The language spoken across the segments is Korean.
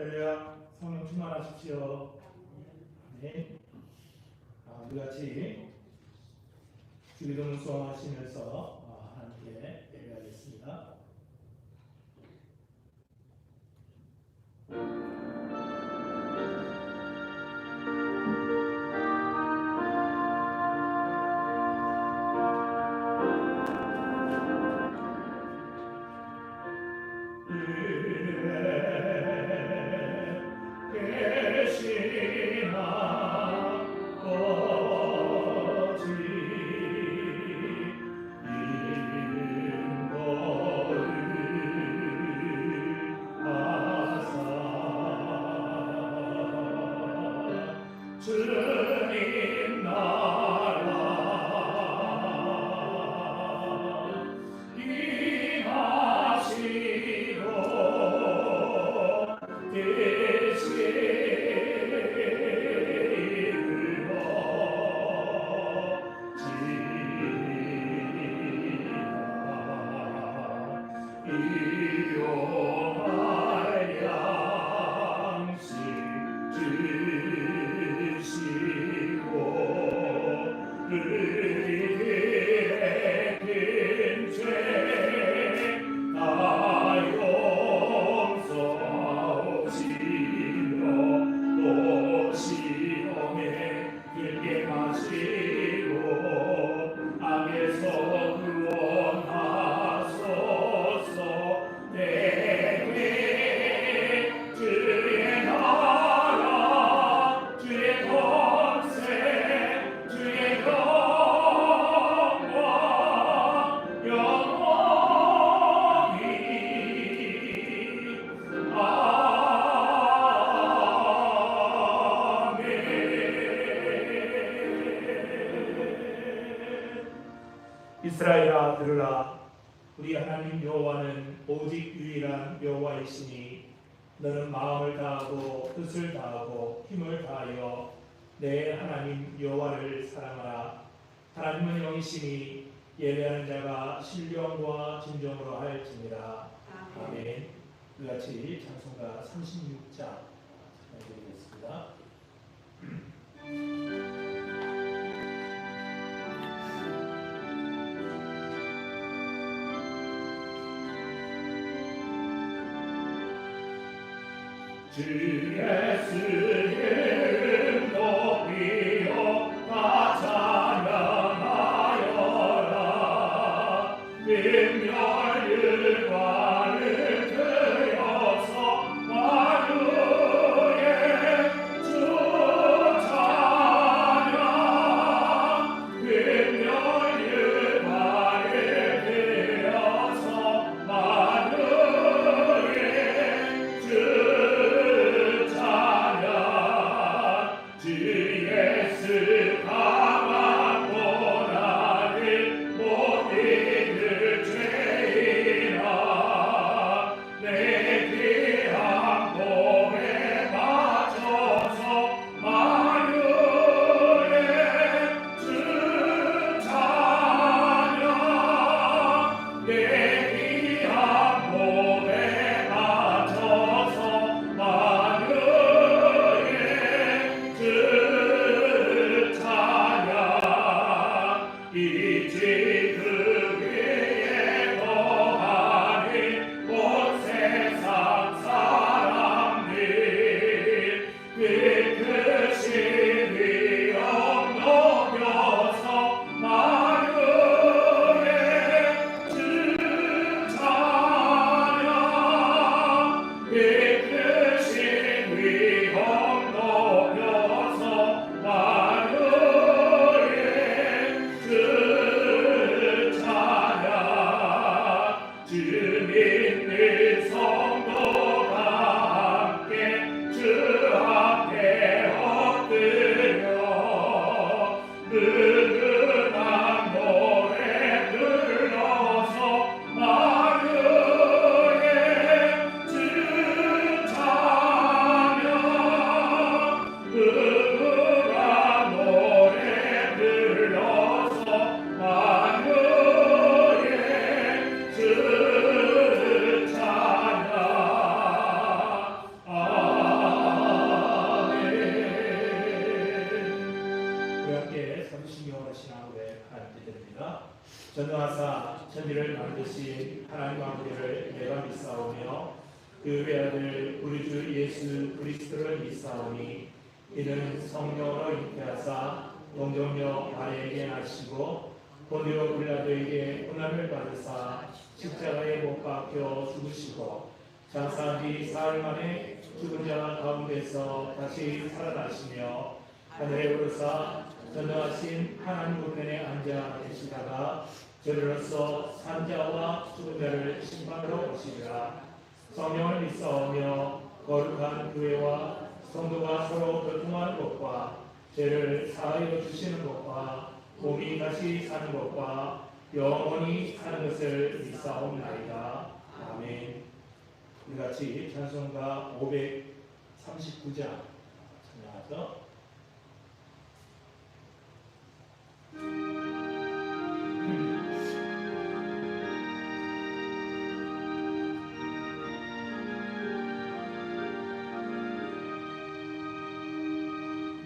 할렐루야. 성령 충만하십시오. 네. 우리 같이 주기도문 수험하시면서 함께 예배하겠습니다. 주님 나라 임하시고 이스라엘아 들으라. 우리 하나님 여호와는 오직 유일한 여호와이시니 너는 마음을 다하고 뜻을 다하고 힘을 다하여 내 하나님 여호와를 사랑하라. 하나님은 영이시니 예배하는 자가 신령과 진정으로 할지니라. 아멘. 우리같이 찬송가 36장 드리겠습니다. 주 예수님 높이요 다 찬양하여라. 빈멸일과를 들여서 만유의 주 찬양. 빈멸일과를 들여서 만유의 주 주 예수 강한 고난을 못 이길 죄인아 내 귀한 몸에 맞춰서 만유의 주 찬양. 내 귀한 몸에 맞춰서 이제 그 위에 거하니 온 세상 사람들 그 크신 위엄 높여서 만유의 주 찬양. 그 크신 위엄 높여서 주민들 성도가 함께 주 앞에 엎드려 은은한 노래 불러서 만유의 주 찬양. 은은한 노래 불러서 만유의 주 찬양. 천지를 만드신 하나님 아버지를 내가 믿사오며 그 외아들 우리 주 예수 그리스도를 믿사오니 이는 성령으로 잉태하사 동정녀 마리아에게 나시고 본디오 빌라도에게 고난을 받으사 십자가에 못 박혀 죽으시고 장사한 뒤 사흘 만에 죽은 자 가운데서 다시 살아나시며 하늘에 오르사 전능하신 하나님 우편에 앉아 계시다가 저리로서 산자와 죽은 자를 심판하러 오시리라. 성령을 믿사오며 거룩한 교회와 성도가 서로 교통하는 것과 죄를 사하여 주시는 것과 몸이 다시 사는 것과 영원히 사는 것을 믿사옵나이다. 아멘. 우리 같이 찬송가 539장 찬양하죠.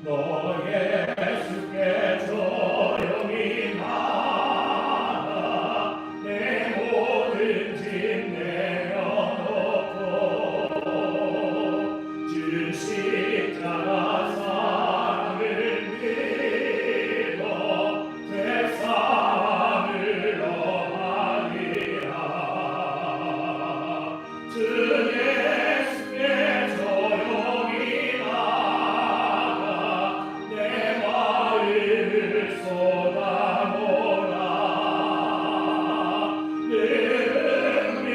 너의 예수께 조용히 나가 내 모든 짐 내려놓고 주 십자가 사랑을 믿어 죄사함을 얻으리라. 주 예수께 조용히 내 마음을 쏟아놓으라. 내 은혜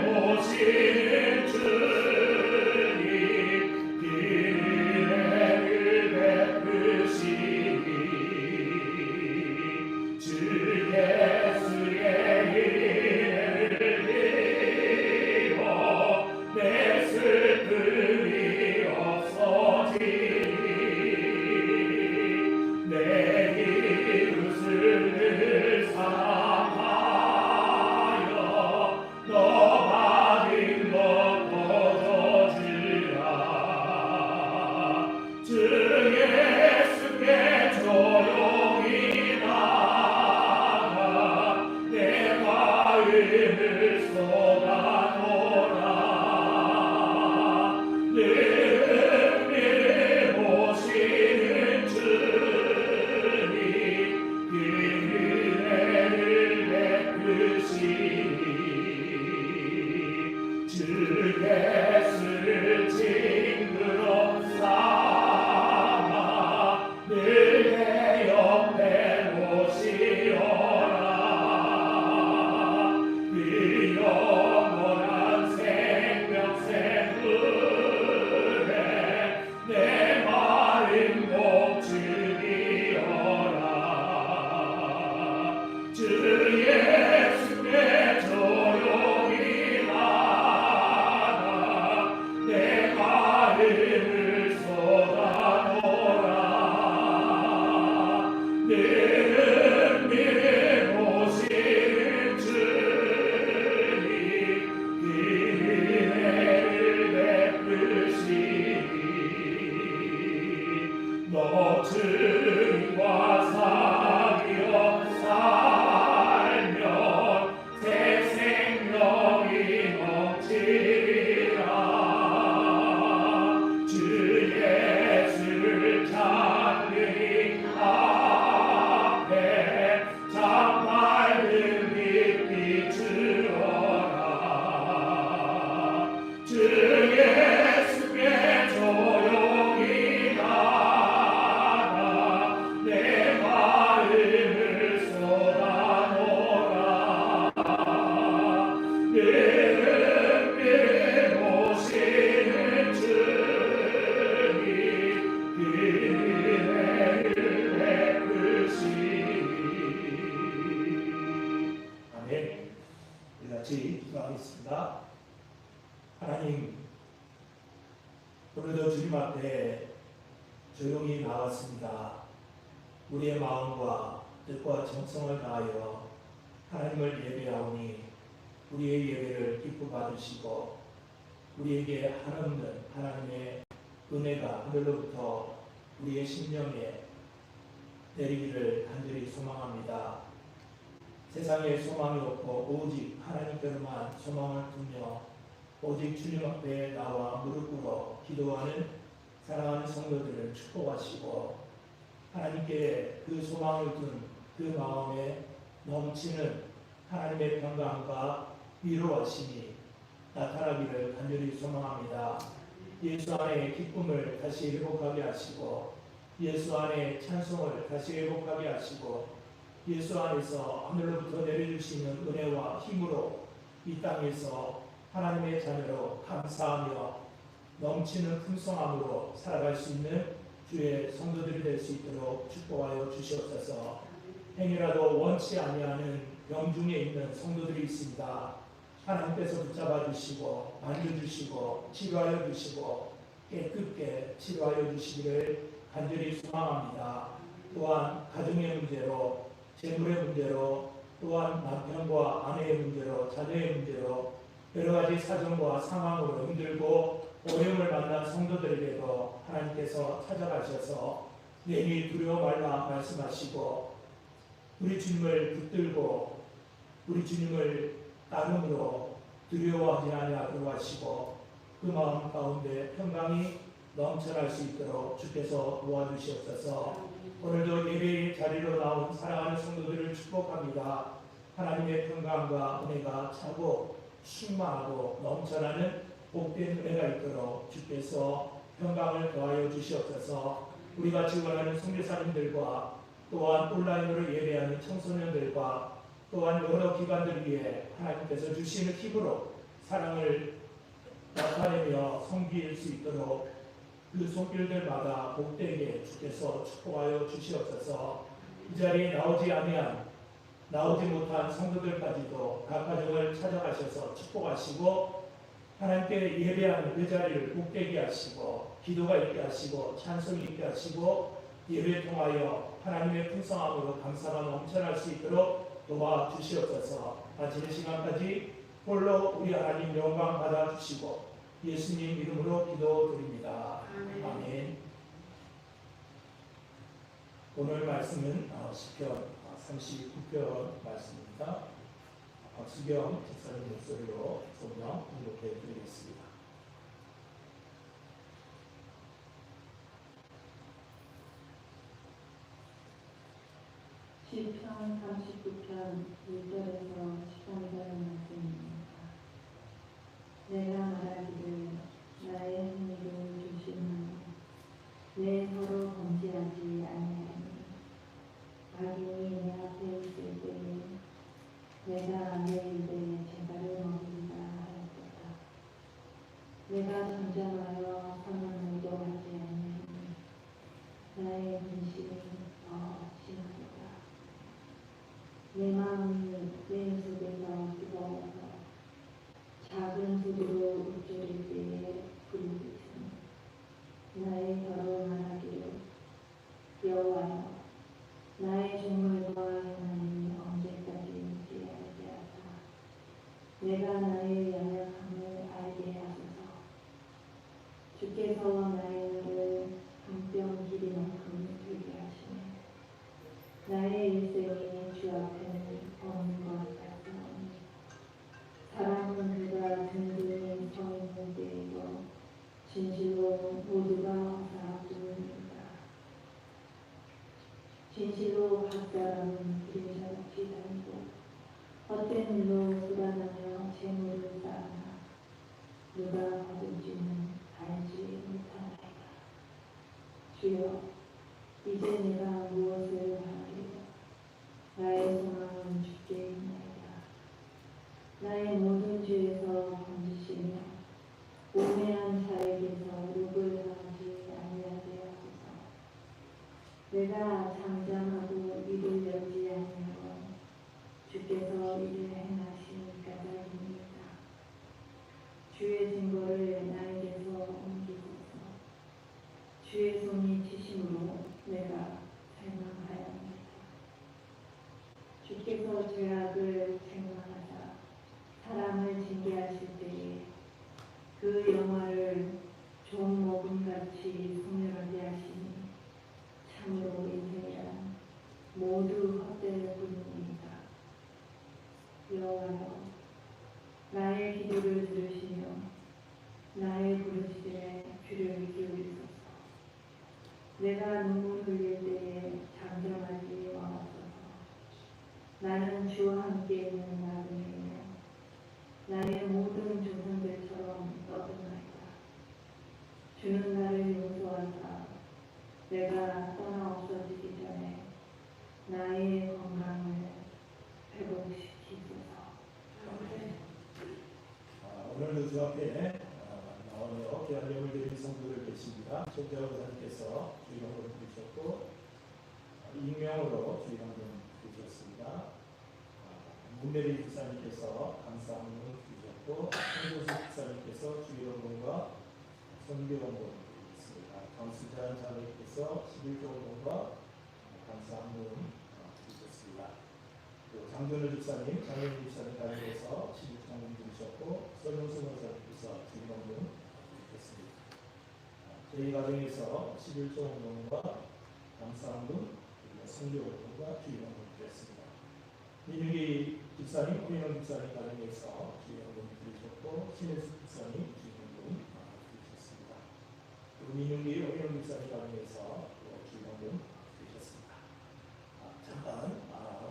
모시는 주님 은혜를 베푸시니 주 예수의 은혜를 입어 내 슬픔이 없어지니 내 이웃을 늘 사랑하여 너 받은 것 거둬주라. 주 예수께 조용히 나가 내 마음을 쏟아놓으라. 내 은혜를 모시는 주님 은혜를 베푸시니 주 예수를 친구로 삼아 늘 내 옆에 모시어라. 그 영원한 생명 샘물에 내 마음 목축이어라. 주 예수께 조용히 나가 내 마음을 쏟아놓으라. 내 은혜를 모시는 주님 은혜를 베푸시니 너 주님과 사귀어 살면 새 생명이 넘치리라. 주 예수를 찾는 앞에 참맑은 빛 비추어라. 주 예수께 조용히 나가 내 마음을 쏟아놓으라. 내 은혜를 모시는 주님 은혜를 베푸시니. 아멘. 우리 같이 기도하겠습니다. 하나님, 오늘도 주님 앞에 조용히 나왔습니다. 우리의 마음과 뜻과 정성을 다하여 하나님을 예배하오니 우리의 예배를 기뻐 받으시고 우리에게 한없는 하나님의 은혜가 하늘로부터 우리의 심령에 내리기를 간절히 소망합니다. 세상에 소망이 없고 오직 하나님께로만 소망을 두며 오직 주님 앞에 나와 무릎 꿇어 기도하는 사랑하는 성도들을 축복하시고 하나님께 그 소망을 둔 그 마음에 넘치는 하나님의 평강과 위로하심이 나타나기를 간절히 소망합니다. 예수 안에 기쁨을 다시 회복하게 하시고 예수 안에 찬송을 다시 회복하게 하시고 예수 안에서 하늘로부터 내려주시는 은혜와 힘으로 이 땅에서 하나님의 자녀로 감사하며 넘치는 풍성함으로 살아갈 수 있는 주의 성도들이 될 수 있도록 축복하여 주시옵소서. 행여라도 원치 아니하는 병중에 있는 성도들이 있습니다. 하나님께서 붙잡아 주시고 만져주시고 치료하여 주시고 깨끗게 치료하여 주시기를 간절히 소망합니다. 또한 가정의 문제로 재물의 문제로 또한 남편과 아내의 문제로 자녀의 문제로 여러 가지 사정과 상황으로 힘들고 어려움을 만난 성도들에게도 하나님께서 찾아가셔서 내니 두려워 말라 말씀하시고 우리 주님을 붙들고 우리 주님을 따름으로 두려워하지 아니하도록 하시고 그 마음 가운데 평강이 넘쳐날 수 있도록 주께서 도와주시옵소서. 오늘도 예배의 자리로 나온 사랑하는 성도들을 축복합니다. 하나님의 평강과 은혜가 차고 충만하고 넘쳐나는 복된 은혜가 있도록 주께서 평강을 더하여 주시옵소서. 우리가 지원하는 선교사님들과 또한 온라인으로 예배하는 청소년들과 또한 여러 기관들 위해 하나님께서 주시는 힘으로 사랑을 나타내며 섬길 수 있도록 그 손길들마다 복되게 주께서 축복하여 주시옵소서. 이 자리에 나오지 못한 성도들까지도 각 가정을 찾아가셔서 축복하시고 하나님께 예배하는 그 자리를 복되게 하시고 기도가 있게 하시고 찬송이 있게 하시고 예배 통하여 하나님의 풍성함으로 감사가 넘쳐날 수 있도록 도와주시옵소서. 마치는 시간까지 홀로 우리 하나님 영광 받아주시고 예수님 이름으로 기도드립니다. 아멘. 오늘 말씀은 시편 39편 말씀입니다. 박수경 집사님 목소리로 성경 공독해 드리겠습니다. 시편 39편 1절에서 13절 말씀입니다. 내가 말하기를 나의 행위를 조심하며 내 혀로 범죄하지 아니하니 악인이 내 앞에 있을 때에 내가 내 입에 재갈을 먹으리라 하였도다. 내가 잠잠하여 선한 의도하지 아니하니 나의 근심이 더 심하도다. 내 마음이 내 속에서 뜨거워서 작은 소리로 웃소릴 때에 부르고 있으니 나의 혀로 말하기를 여호와여 나의 종물과 행함이 언제까지인지 알게 하사 내가 나의 연약함을 알게 하소서. 주께서 나의 날을 한 뼘 길이만큼 되게 하시네. 나의 일생이 주 앞에는 없는 것 같사오니 사람은 그가 든든히 서 있는 때에도 진실로 모두가 화사하도다. 진실로 각 사람은 그림자같이 다니고 헛된 일로 수단하며 재물을 쌓으나 누가 거둔지는 알지 못하나이다. 주여 이제 내가 무엇을 바라리요? 나의 소망은 주께 있나이다. 나의 모든 죄에서 건지시며 우매한 자에게서 욕을 당하지 아니하게 하소서. 내가 잠잠하고 입을 열지 아니하고 주께서 이를 행하신 까닭입니다. 주의 증거를 나에게서 옮기소서. 주의 손이 치심으로 내가 마음 떠드나이다. 주는 나를 용서하사 내가 떠나 없어지기 전에 나의 건강을 회복시키소서. 오늘도 주 앞에 나오며 귀한명을 드린 성도들 계십니다. 조태호 목사님께서 주일방금 드리셨고 익명으로 주일방금 드리셨습니다. 문대리 집사님께서 감사함을 드리셨고 한교수 집사님께서 주일방금과 선교방금 드리셨습니다. 강수자 자매께서 11조방금과 감사함을 드리셨습니다. 장준호 집사님, 장현희 집사님 가정에서 11조방금 드리셨고 설명수 목사님께서 주일방금 드리셨습니다. 저희 가정에서 11조방금과 감사함을 성교방금과 주일방금 드렸습니다. 민유기 집사님, 호인원 집사님 가정에서 주일방금 드리셨고 신혜숙 집사님 주일방금 드리셨습니다. 그리고 민유기 호인원 집사님 가정에서 주일방금 드리셨습니다. 잠깐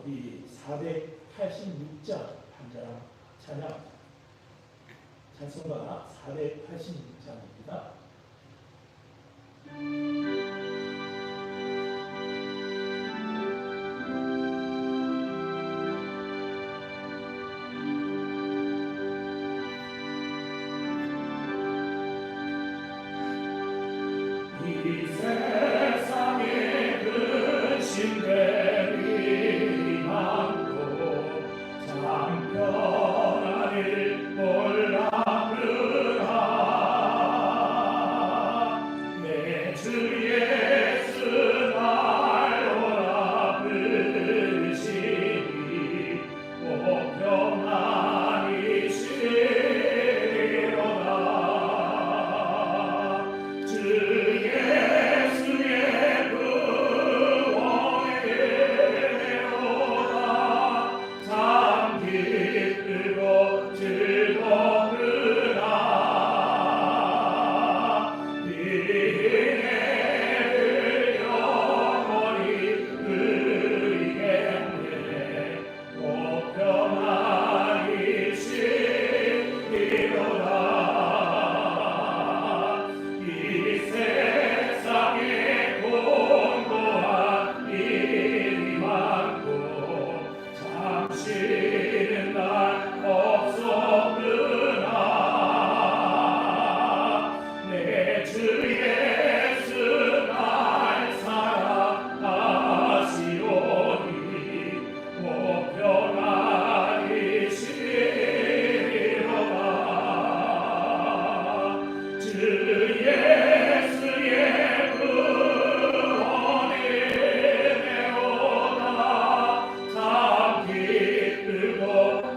우리 486장 한장 찬양 찬송가 486장입니다. 이 세상에 근심되니 많고 참 편안을 몰라그라 내 주 예수 날 오라 부르시니 오 평안이시로다 주 예수의 구원의 은혜로다 참 기쁘고 즐거우나 이 은혜를 영원히 누리겠네 오 평안이시리로다 이 세상에 공고한 일이 많고 잠시는 날 없었으나 내 주 예수 날 사랑하시오니 오 평안이시리로다 주 예수의 구원의 은혜로다 참 기쁘고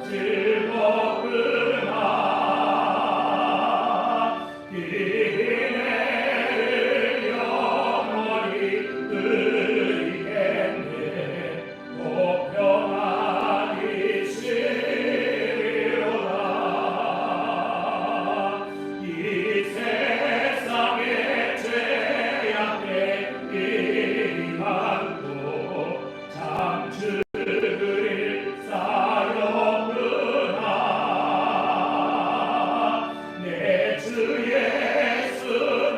즐거우나 이 은혜를 영원히 누리겠네 오 평안이시리로다 이 세상에 죄악된 일이 많고 참 주를 쌓였구나 내 주 예수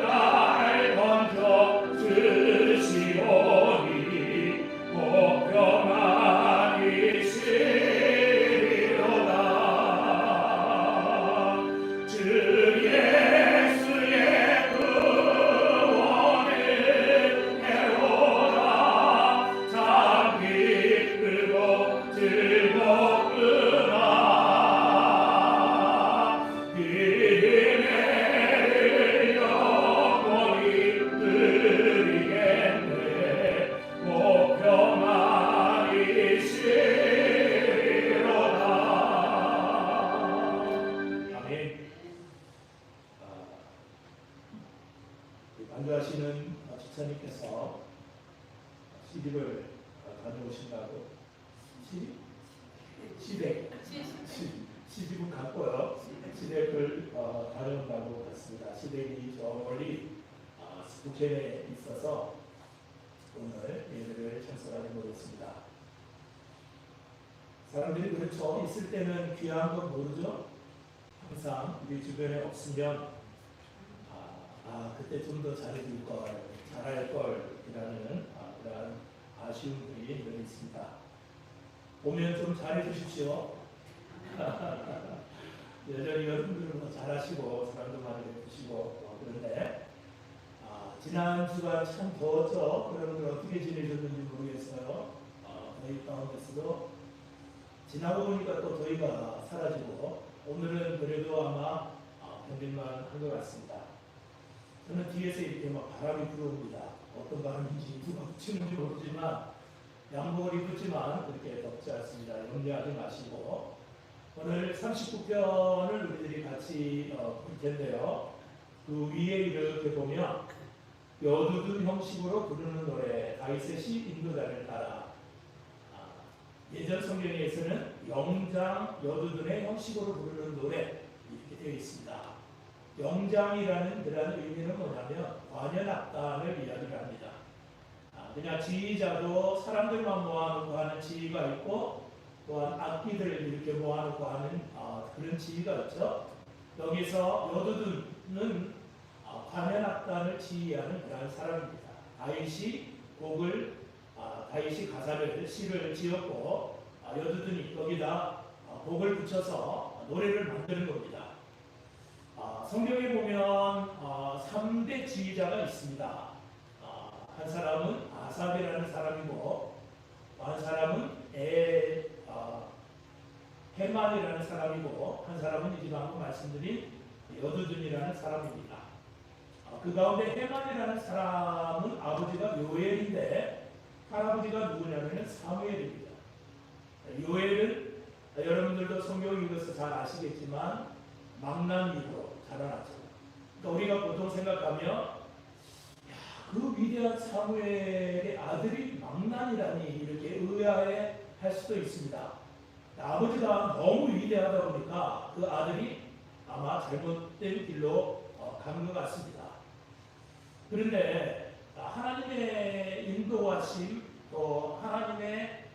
날 건져 주시오니 오 평안이시리로다 주 예수의 구원의 은혜로다 참 기쁘고 즐거우나 이 은혜를 영원히 누리겠네 오 평안이시리로다 아멘. 반주하시는 집사님께서 시집을 다녀오신다고 시집은 갔고요. 시댁을 다녀온다고 했습니다. 시댁이 저 멀리 스푸켄에 있어서 오늘 예배를 참석하지 못했습니다. 사람들이 그렇죠. 있을 때는 귀한 건 모르죠. 항상 우리 주변에 없으면 그때 좀 더 잘해줄 걸, 잘할 걸이라는 그런 아쉬움들이 늘 있습니다. 오면 좀 잘해주십시오. 여전히 여러분들은 뭐 잘하시고 사람도 많이 뵙으시고 그런데 지난 주간 참 더웠죠. 여러분들 어떻게 지내셨는지 모르겠어요. 더위 가운데서도 지나고 보니까 또 더위가 사라지고 오늘은 그래도 아마 견딜만 한 것 같습니다. 저는 뒤에서 이렇게 막 바람이 불어옵니다. 어떤 바람인지 누가 붙이는지 모르지만 양복을 입었지만 그렇게 덥지 않습니다. 염려하지 마시고 오늘 39편을 우리들이 같이 볼 텐데요. 그 위에 이렇게 보면 여두둔 형식으로 부르는 노래 다윗의 인도자를 따라 예전 성경에서는 영장 여두둔의 형식으로 부르는 노래 이렇게 되어 있습니다. 영장이라는 그런 의미는 뭐냐면 관현악단을 이야기를 합니다. 그냥 지휘자도 사람들만 모아놓고 하는 지휘가 있고 또한 악기들을 이렇게 모아놓고 하는 그런 지휘가 있죠. 여기서 여두둔은 관현악단을 지휘하는 그런 사람입니다. 다윗이 곡을 다윗이 가사를 시를 지었고 여두둔이 거기다 곡을 붙여서 노래를 만드는 겁니다. 성경에 보면 3대 지휘자가 있습니다. 한 사람은 아삽이라는 사람이고 한 사람은 헤만이라는 사람이고 한 사람은 이제 방금 말씀드린 여두둔이라는 사람입니다. 그 가운데 헤만이라는 사람은 아버지가 요엘인데 할아버지가 누구냐면 사무엘입니다. 요엘은 여러분들도 성경 읽어서 잘 아시겠지만 망나니로 자라났죠. 그러니까 우리가 보통 생각하면 그 위대한 사무엘의 아들이 망나니라니 이렇게 의아해 할 수도 있습니다. 아버지가 너무 위대하다 보니까 그 아들이 아마 잘못된 길로 간 것 같습니다. 그런데 하나님의 인도하심 또 하나님의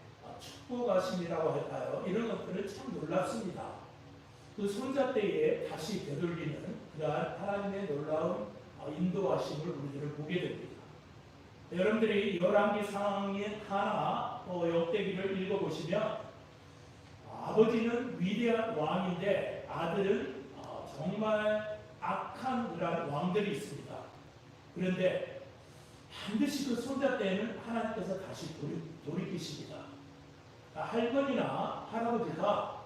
축복하심이라고 할까요? 이런 것들은 참 놀랍습니다. 그 손자 때에 다시 되돌리는 그러한 하나님의 놀라운 인도하심을 우리들은 보게 됩니다. 여러분들이 열왕기 상인 하나 역대기를 읽어보시면 아버지는 위대한 왕인데 아들은 정말 악한 그러한 왕들이 있습니다. 그런데 반드시 그 손자 때에는 하나님께서 다시 돌이키십니다. 할머니나 할아버지가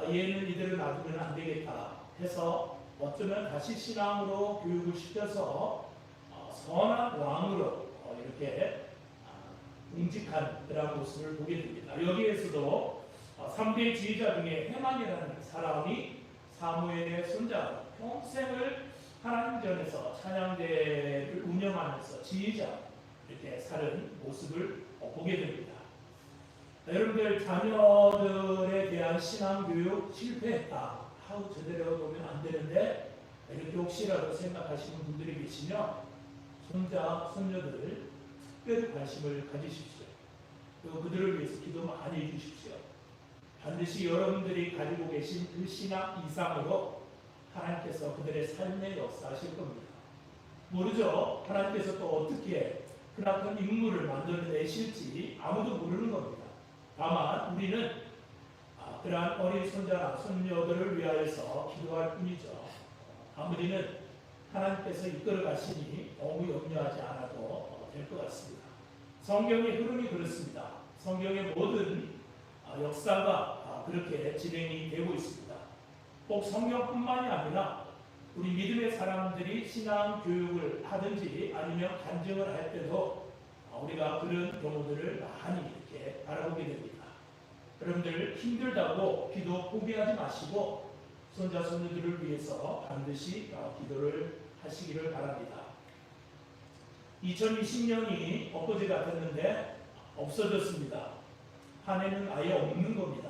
얘는 이대로 놔두면 안 되겠다 해서 어쩌면 다시 신앙으로 교육을 시켜서 선한 왕으로 이렇게 웅직한 그런 모습을 보게 됩니다. 여기에서도 3대 지휘자 중에 헤만이라는 사람이 사무엘의 손자로 평생을 하나님 전에서 찬양대를 운영하면서 지휘자 이렇게 사는 모습을 보게 됩니다. 여러분들 자녀들에 대한 신앙교육 실패했다. 제대로 보면 안 되는데 이렇게 혹시라도 생각하시는 분들이 계시면 손자, 손녀들 특별히 관심을 가지십시오. 그리고 그들을 위해서 기도 많이 해주십시오. 반드시 여러분들이 가지고 계신 그 신앙 이상으로 하나님께서 그들의 삶에 역사하실 겁니다. 모르죠. 하나님께서 또 어떻게 그런 인물을 만들어내실지 아무도 모르는 겁니다. 다만 우리는 그러한 어린 손자나 손녀들을 위하여서 기도할 뿐이죠. 아무리는 하나님께서 이끌어 가시니 너무 염려하지 않아도 될 것 같습니다. 성경의 흐름이 그렇습니다. 성경의 모든 역사가 그렇게 진행이 되고 있습니다. 꼭 성경뿐만이 아니라 우리 믿음의 사람들이 신앙 교육을 하든지 아니면 간증을 할 때도 우리가 그런 경우들을 많이 이렇게 바라보게 됩니다. 여러분들 힘들다고 기도 포기하지 마시고 손자 손녀들을 위해서 반드시 기도를 하시기를 바랍니다. 2020년이 엊그제 같았는데 없어졌습니다. 한 해는 아예 없는 겁니다.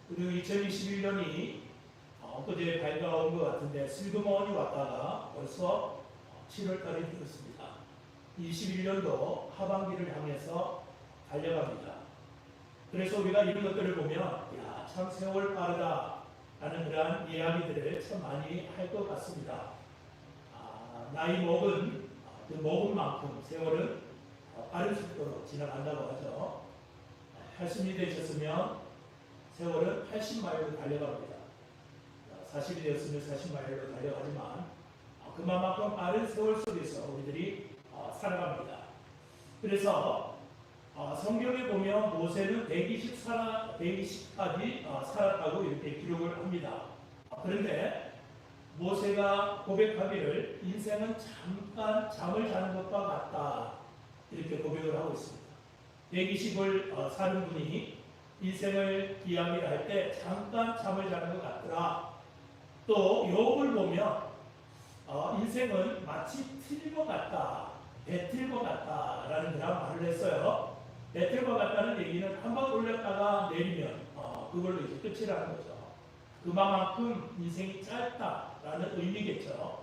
그리고 2021년이 엊그제 밝아온 것 같은데 슬그머니 왔다가 벌써 7월달이 되었습니다. 21년도 하반기를 향해서 달려갑니다. 그래서 우리가 이런 것들을 보면 참 세월 빠르다 라는 그러한 이야기들을 참 많이 할 것 같습니다. 나이 먹은 그 먹은 만큼 세월은 빠른 속도로 지나간다고 하죠. 80이 되셨으면 세월은 80마일로 달려갑니다. 40이 되었으면 40마일로 달려가지만 그만큼 빠른 세월 속에서 우리들이 살아갑니다. 그래서 성경에 보면 모세는 120까지 살았다고 이렇게 기록을 합니다. 그런데 모세가 고백하기를 인생은 잠깐 잠을 자는 것과 같다 이렇게 고백을 하고 있습니다. 120을 사는 분이 인생을 이야기할 때 잠깐 잠을 자는 것 같더라. 또 욥을 보면 인생은 마치 틀과 같다, 배틀과 같다라는 그런 말을 했어요. 배틀과 같다는 얘기는 한 번 올렸다가 내리면 그걸로 이제 끝이라는 거죠. 그만큼 인생이 짧다라는 의미겠죠.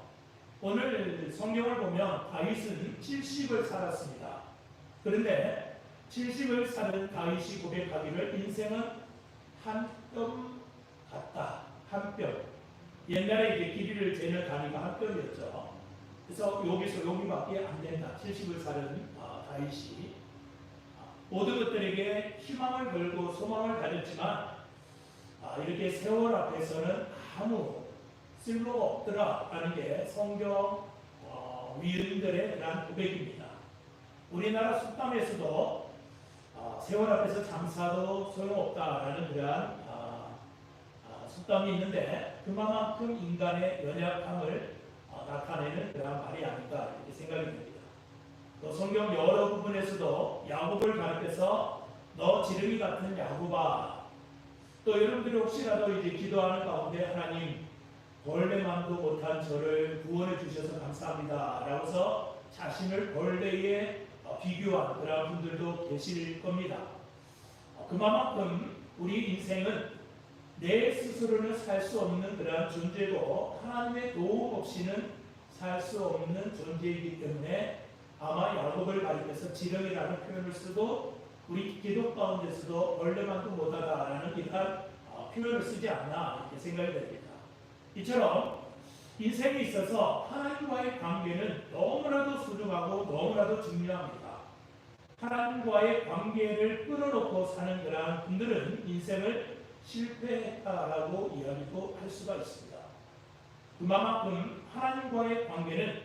오늘 성경을 보면 다윗은 70을 살았습니다. 그런데 70을 사는 다윗이 고백하기를 인생은 한 뼘 같다. 한 뼘. 옛날에 이제 길이를 재는 단위가 한 뼘이었죠. 그래서 여기서 여기밖에 안 된다. 70을 사는 다윗이 모든 것들에게 희망을 걸고 소망을 가졌지만 이렇게 세월 앞에서는 아무 쓸모가 없더라라는 게 성경 위인들의 그런 고백입니다. 우리나라 속담에서도 세월 앞에서 장사도 소용없다라는 그러한 속담이 있는데 그만큼 인간의 연약함을 나타내는 그런 말이 아닐까 이렇게 생각이 됩니다. 또 성경 여러 부분에서도 야곱을 가르쳐서 너 지렁이 같은 야곱아. 또 여러분들이 혹시라도 이제 기도하는 가운데 하나님 벌레만도 못한 저를 구원해 주셔서 감사합니다 라고서 자신을 벌레에 비교한 그런 분들도 계실 겁니다. 그만큼 우리 인생은 내 스스로는 살 수 없는 그러한 존재고 하나님의 도움 없이는 살 수 없는 존재이기 때문에 아마 야곱을 가리켜서 지렁이라는 표현을 쓰고 우리 기독 가운데서도 벌레만도 못하다라는 이런 표현을 쓰지 않나 이렇게 생각이 됩니다. 이처럼 인생에 있어서 하나님과의 관계는 너무나도 소중하고 너무나도 중요합니다. 하나님과의 관계를 끊어놓고 사는 그러한 분들은 인생을 실패했다라고 이야기도 할 수가 있습니다. 그만큼 하나님과의 관계는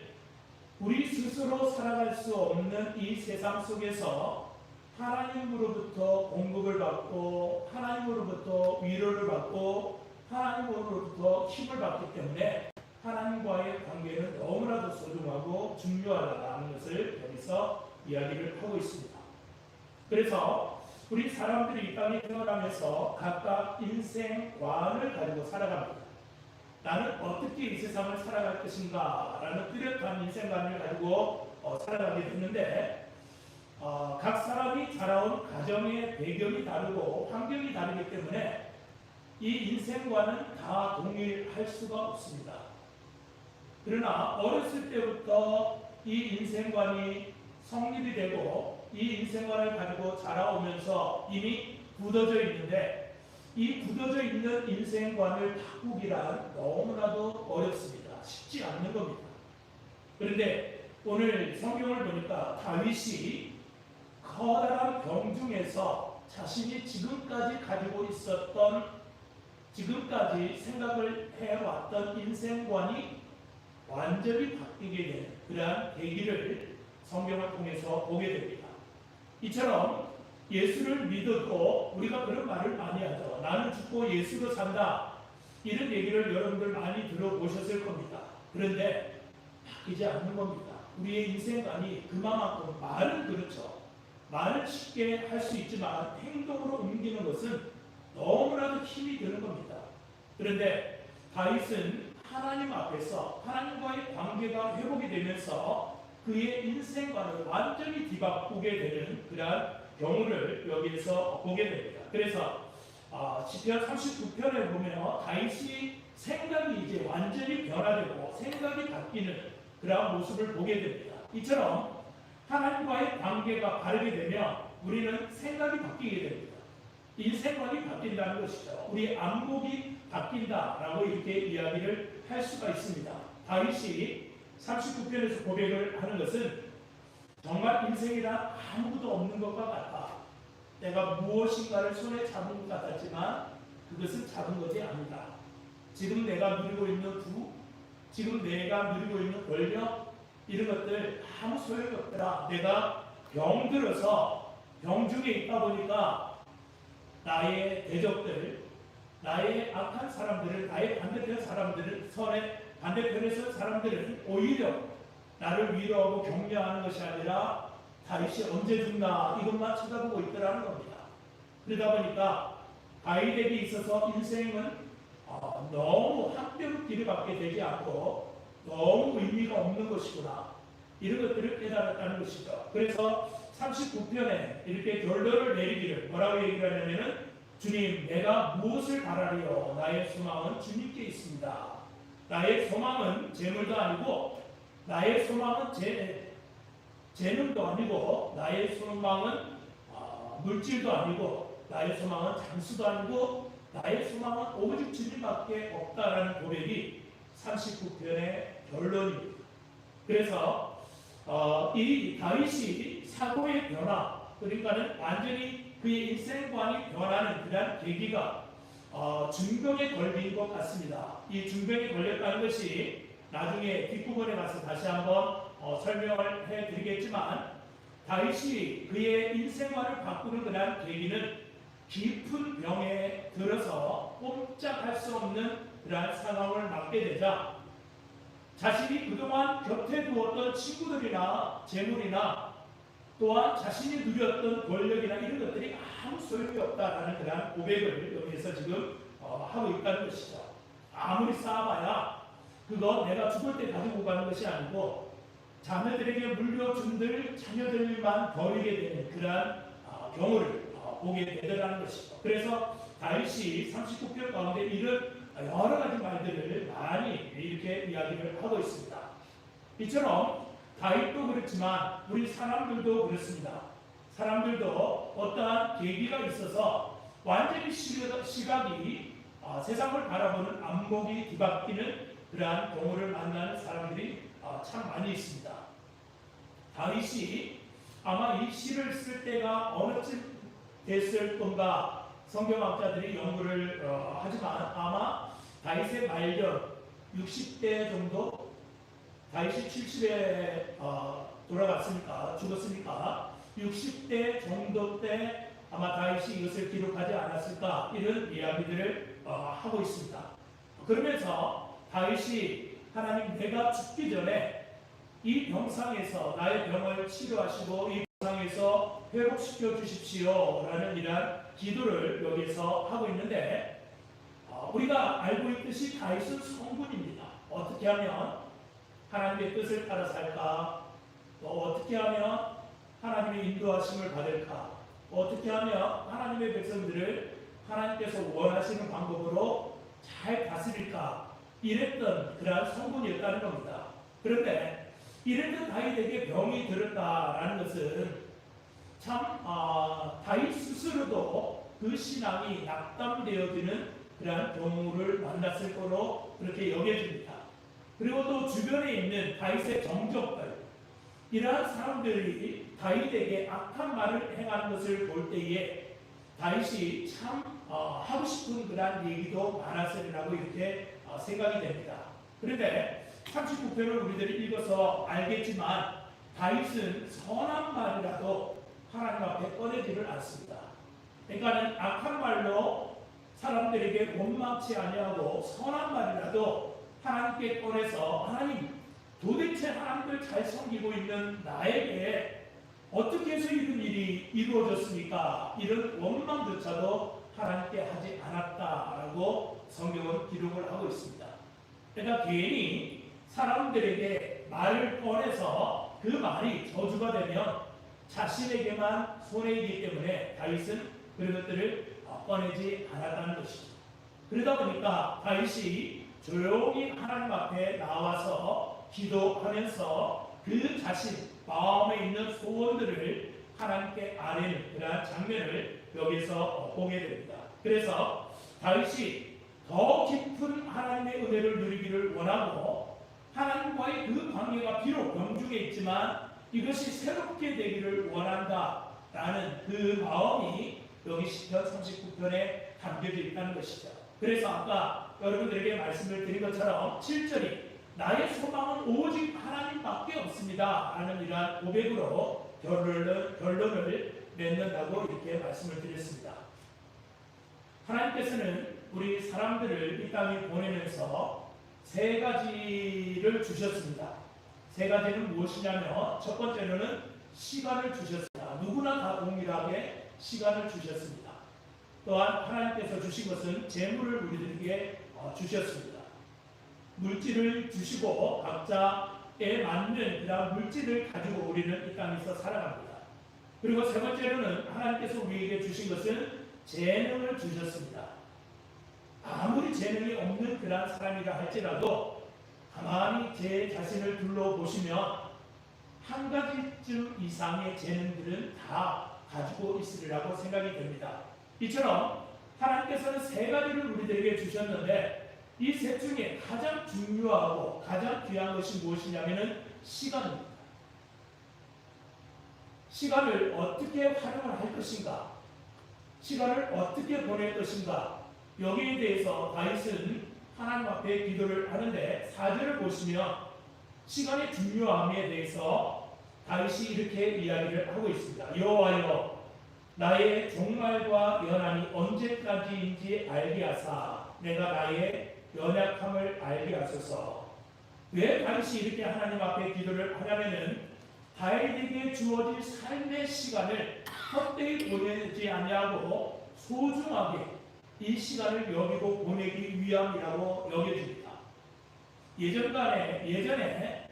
우리 스스로 살아갈 수 없는 이 세상 속에서 하나님으로부터 공급을 받고 하나님으로부터 위로를 받고 하나님으로부터 힘을 받기 때문에 하나님과의 관계는 너무나도 소중하고 중요하다는 것을 여기서 이야기를 하고 있습니다. 그래서 우리 사람들이 이 땅에 태어나면서 각각 인생관을 가지고 살아갑니다. 나는 어떻게 이 세상을 살아갈 것인가 라는 뚜렷한 인생관을 가지고 살아가게 됐는데 각 사람이 자라온 가정의 배경이 다르고 환경이 다르기 때문에 이 인생관은 다 동일할 수가 없습니다. 그러나 어렸을 때부터 이 인생관이 성립이 되고 이 인생관을 가지고 자라오면서 이미 굳어져 있는데 이 굳어져 있는 인생관을 바꾸기란 너무나도 어렵습니다. 쉽지 않는 겁니다. 그런데 오늘 성경을 보니까 다윗이 커다란 병중에서 자신이 지금까지 가지고 있었던 지금까지 생각을 해왔던 인생관이 완전히 바뀌게 되는 그러한 계기를 성경을 통해서 보게 됩니다. 이처럼 예수를 믿어도 우리가 그런 말을 많이 하죠. 나는 죽고 예수로 산다. 이런 얘기를 여러분들 많이 들어보셨을 겁니다. 그런데 바뀌지 않는 겁니다. 우리의 인생관이 그만큼 말은 그렇죠. 말은 쉽게 할 수 있지만 행동으로 옮기는 것은 너무나도 힘이 드는 겁니다. 그런데 다윗은 하나님 앞에서 하나님과의 관계가 회복이 되면서 그의 인생관을 완전히 뒤바꾸게 되는 그러한 경우를 여기에서 보게 됩니다. 그래서 시편 39편에 보면 다윗이 생각이 이제 완전히 변화되고 생각이 바뀌는 그러한 모습을 보게 됩니다. 이처럼 하나님과의 관계가 바르게 되면 우리는 생각이 바뀌게 됩니다. 인생관이 바뀐다는 것이죠. 우리의 안목이 바뀐다라고 이렇게 이야기를 할 수가 있습니다. 다윗이 39편에서 고백을 하는 것은 정말 인생이란 아무것도 없는 것과 같다. 내가 무엇인가를 손에 잡은 것 같았지만 그것은 잡은 것이 아니다. 지금 내가 누리고 있는 부, 지금 내가 누리고 있는 권력, 이런 것들 아무 소용이 없더라. 내가 병들어서 병중에 있다 보니까 나의 대적들, 나의 악한 사람들을, 나의 반대편 사람들을, 선의 반대편에서 사람들은 오히려 나를 위로하고 격려하는 것이 아니라 다윗이 언제 죽나 이것만 쳐다보고 있더라는 겁니다. 그러다 보니까 다윗에게 있어서 인생은 너무 한뼘 길을 갖게 되지 않고 너무 의미가 없는 것이구나, 이런 것들을 깨달았다는 것이죠. 그래서 39편에 이렇게 결론을 내리기를 뭐라고 얘기를 하냐면은, 주님, 내가 무엇을 바라리요? 나의 소망은 주님께 있습니다. 나의 소망은 재물도 아니고, 나의 소망은 재능도 아니고, 나의 소망은 물질도 아니고, 나의 소망은 장수도 아니고, 나의 소망은 오직 주님밖에 없다라는 고백이 39편의 결론입니다. 그래서 이 다윗이 사고의 변화, 그러니까는 완전히 그의 인생관이 변하는 그런 계기가 중병에 걸린 것 같습니다. 이 중병에 걸렸다는 것이 나중에 뒷부분에 가서 다시 한번 설명을 해드리겠지만, 다윗이 그의 인생관을 바꾸는 그런 계기는 깊은 병에 들어서 꼼짝할 수 없는 그러한 상황을 맞게 되자, 자신이 그동안 곁에 두었던 친구들이나 재물이나 또한 자신이 누렸던 권력이나 이런 것들이 아무 소용이 없다라는 그러한 고백을 여기에서 지금 하고 있다는 것이죠. 아무리 쌓아봐야 그거 내가 죽을 때 가지고 가는 것이 아니고 자녀들에게 물려준들 자녀들만 버리게 되는 그러한 경우를 보게 되더라는 것이죠. 그래서 다윗이 39편 가운데 이런 여러 가지 말들을 많이 이렇게 이야기를 하고 있습니다. 이처럼 다윗도 그렇지만 우리 사람들도 그렇습니다. 사람들도 어떠한 계기가 있어서 완전히 시각이 세상을 바라보는 안목이 뒤바뀌는 그러한 경우를 만나는 사람들이 참 많이 있습니다. 다윗이 아마 이 시를 쓸 때가 어느쯤 됐을 건가 성경학자들이 연구를 하지만 아마 다윗의 말년 60대 정도, 다윗이 70에 돌아갔으니까, 죽었으니까 60대 정도 때 아마 다윗이 이것을 기록하지 않았을까, 이런 이야기들을 하고 있습니다. 그러면서 다윗이 하나님, 내가 죽기 전에 이 병상에서 나의 병을 치료하시고 이 병상에서 회복시켜 주십시오 라는 이러한 기도를 여기서 하고 있는데, 우리가 알고 있듯이 다윗은 성군입니다. 어떻게 하면 하나님의 뜻을 따라 살까? 또 어떻게 하면 하나님의 인도하심을 받을까? 어떻게 하면 하나님의 백성들을 하나님께서 원하시는 방법으로 잘 다스릴까? 이랬던 그러한 성군이었다는 겁니다. 그런데 이랬던 다윗에게 병이 들었다라는 것은 참 다윗 스스로도 그 신앙이 낙담되어지는 그러한 경우를 만났을 거로 그렇게 여겨집니다. 그리고 또 주변에 있는 다윗의 정적들, 이러한 사람들이 다윗에게 악한 말을 행하는 것을 볼 때에 다윗이 참 하고 싶은 그러한 얘기도 많았으리라고 이렇게 생각이 됩니다. 그런데 39편을 우리들이 읽어서 알겠지만 다윗은 선한 말이라도 하나님 앞에 꺼내지를 않습니다. 그러니까 악한 말로 사람들에게 원망치 아니하고 선한 말이라도 하나님께 꺼내서, 하나님, 도대체 하나님을 잘 섬기고 있는 나에게 어떻게 해서 이런 일이 이루어졌습니까? 이런 원망조차도 하나님께 하지 않았다라고 성경은 기록을 하고 있습니다. 그러니까 괜히 사람들에게 말을 꺼내서 그 말이 저주가 되면 자신에게만 손해이기 때문에 다윗은 그런 것들을 꺼내지 않았다는 것이죠. 그러다 보니까 다윗이 조용히 하나님 앞에 나와서 기도하면서 그 자신 마음에 있는 소원들을 하나님께 아뢰는 그러한 장면을 여기서 보게 됩니다. 그래서 다윗이 더 깊은 하나님의 은혜를 누리기를 원하고 하나님과의 그 관계가 비록 병중에 있지만 이것이 새롭게 되기를 원한다라는 그 마음이 여기 시편 39편에 담겨져 있다는 것이죠. 그래서 아까 여러분들에게 말씀을 드린 것처럼 7절이 나의 소망은 오직 하나님밖에 없습니다 라는 이러한 고백으로 결론을 맺는다고 이렇게 말씀을 드렸습니다. 하나님께서는 우리 사람들을 이 땅에 보내면서 세 가지를 주셨습니다. 세 가지는 무엇이냐면 첫 번째로는 시간을 주셨습니다. 누구나 다 동일하게 시간을 주셨습니다. 또한 하나님께서 주신 것은 재물을 우리들에게 주셨습니다. 물질을 주시고 각자에 맞는 그런 물질을 가지고 우리는 이 땅에서 살아갑니다. 그리고 세 번째로는 하나님께서 우리에게 주신 것은 재능을 주셨습니다. 아무리 재능이 없는 그런 사람이라 할지라도 가만히 제 자신을 둘러보시면 한 가지쯤 이상의 재능들은 다 가지고 있으리라고 생각이 됩니다. 이처럼 하나님께서는 세 가지를 우리들에게 주셨는데 이 셋 중에 가장 중요하고 가장 귀한 것이 무엇이냐면 시간입니다. 시간을 어떻게 활용을 할 것인가? 시간을 어떻게 보낼 것인가? 여기에 대해서 다윗은 하나님 앞에 기도를 하는데 4절을 보시면 시간의 중요함에 대해서 다윗이 이렇게 이야기를 하고 있습니다. 여호와여 나의 종말과 연한이 언제까지인지 알게 하사 내가 나의 연약함을 알게 하소서. 왜 다윗이 이렇게 하나님 앞에 기도를 하냐면은 다윗에게 주어진 삶의 시간을 헛되이 보내지 아니하고 소중하게 이 시간을 여기고 보내기 위함이라고 여겨집니다. 예전에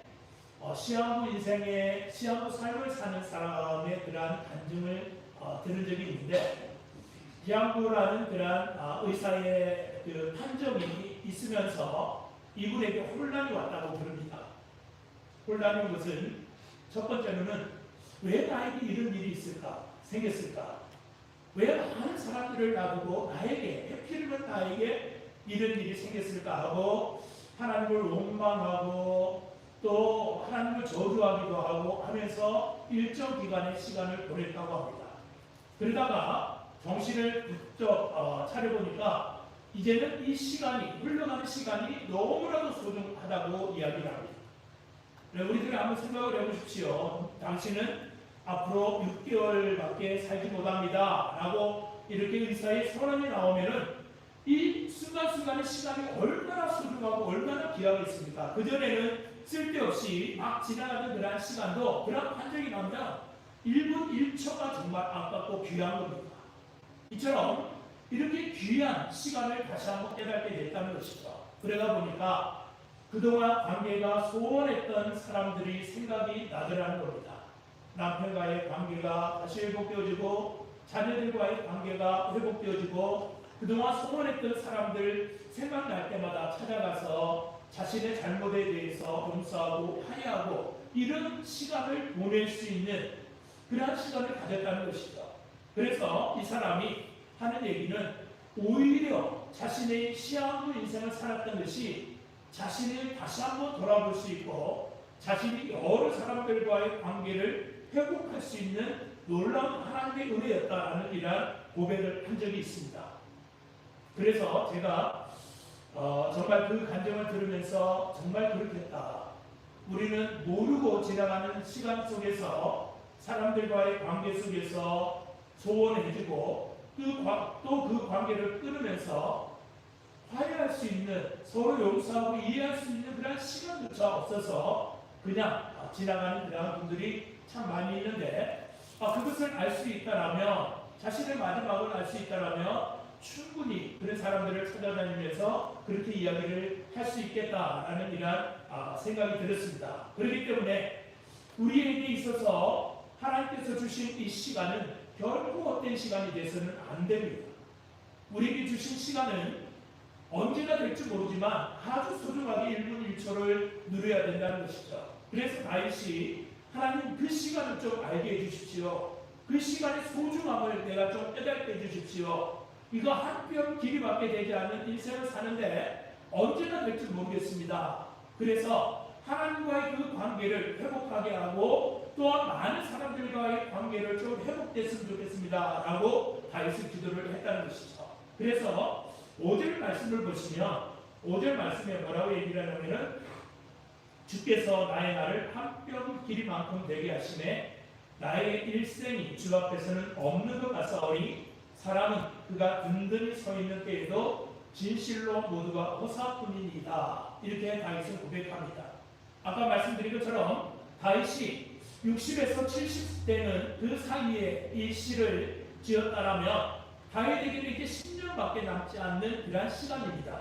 시한부 인생의 시한부 삶을 사는 사람의 그러한 간증을 들은 적이 있는데 시한부라는 그러한 의사의 그 판정이 있으면서 이분에게 혼란이 왔다고 부릅니다. 혼란이 온 것은 첫 번째로는 왜 나에게 이런 일이 생겼을까? 왜 많은 사람들을 놔두고 나에게 해필이면 나에게 이런 일이 생겼을까 하고 하나님을 원망하고 또 하나님을 저주하기도 하고 하면서 일정 기간의 시간을 보냈다고 합니다. 그러다가 정신을 부쩍 차려보니까 이제는 이 시간이 흘러가는 시간이 너무나도 소중하다고 이야기를 합니다. 우리들이 한번 생각을 해보십시오. 당신은 앞으로 6개월밖에 살지 못합니다 라고 이렇게 의사의 선언이 나오면은 이 순간순간의 시간이 얼마나 소중하고 얼마나 귀하겠습니까? 그전에는 쓸데없이 막 지나가는 그런 시간도 그런 판정이 나오면 1분 1초가 정말 아깝고 귀한 겁니다. 이처럼 이렇게 귀한 시간을 다시 한번 깨닫게 됐다는 것이죠. 그러다 보니까 그동안 관계가 소원했던 사람들이 생각이 나더라는 겁니다. 남편과의 관계가 다시 회복되어지고 자녀들과의 관계가 회복되어지고 그동안 소원했던 사람들 생각날 때마다 찾아가서 자신의 잘못에 대해서 용서하고 화해하고 이런 시간을 보낼 수 있는 그러한 시간을 가졌다는 것이죠. 그래서 이 사람이 하는 얘기는 오히려 자신의 시한부 인생을 살았던 것이 자신을 다시 한번 돌아볼 수 있고 자신이 여러 사람들과의 관계를 회복할 수 있는 놀라운 하나님의 은혜였다라는 이러한 고백을 한 적이 있습니다. 그래서 제가 정말 그 간증을 들으면서 정말 그렇겠다. 우리는 모르고 지나가는 시간 속에서 사람들과의 관계 속에서 소원해주고 또 그 관계를 끊으면서 화해할 수 있는 서로 용서하고 이해할 수 있는 그런 시간조차 없어서 그냥 지나가는 그런 분들이 참 많이 있는데 그것을 알 수 있다라면 자신의 마지막을 알 수 있다라면 충분히 그런 사람들을 찾아다니면서 그렇게 이야기를 할 수 있겠다라는 이러한 생각이 들었습니다. 그렇기 때문에 우리에게 있어서 하나님께서 주신 이 시간은 결코 헛된 시간이 돼서는 안 됩니다. 우리에게 주신 시간은 언제가 될지 모르지만 아주 소중하게 1분 1초를 누려야 된다는 것이죠. 그래서 다윗이 하나님 그 시간을 좀 알게 해주십시오. 그 시간의 소중함을 내가 좀 깨닫게 해주십시오. 이거 한 뼘 길이밖에 되지 않는 인생을 사는데 언제나 될지 모르겠습니다. 그래서 하나님과의 그 관계를 회복하게 하고 또한 많은 사람들과의 관계를 좀 회복됐으면 좋겠습니다 라고 다윗은 기도를 했다는 것이죠. 그래서 5절 말씀을 보시면 5절 말씀에 뭐라고 얘기를 하냐면은 주께서 나의 날을 한 뼘 길이만큼 되게 하시매 나의 일생이 주 앞에서는 없는 것 같사오니 사람은 그가 든든히 서 있는 때에도 진실로 모두가 허사뿐이니이다. 이렇게 다윗은 고백합니다. 아까 말씀드린 것처럼 다윗이 60에서 70대는 그 사이에 이 시를 지었다라면 다윗에게는 이제 10년밖에 남지 않는 그러한 시간입니다.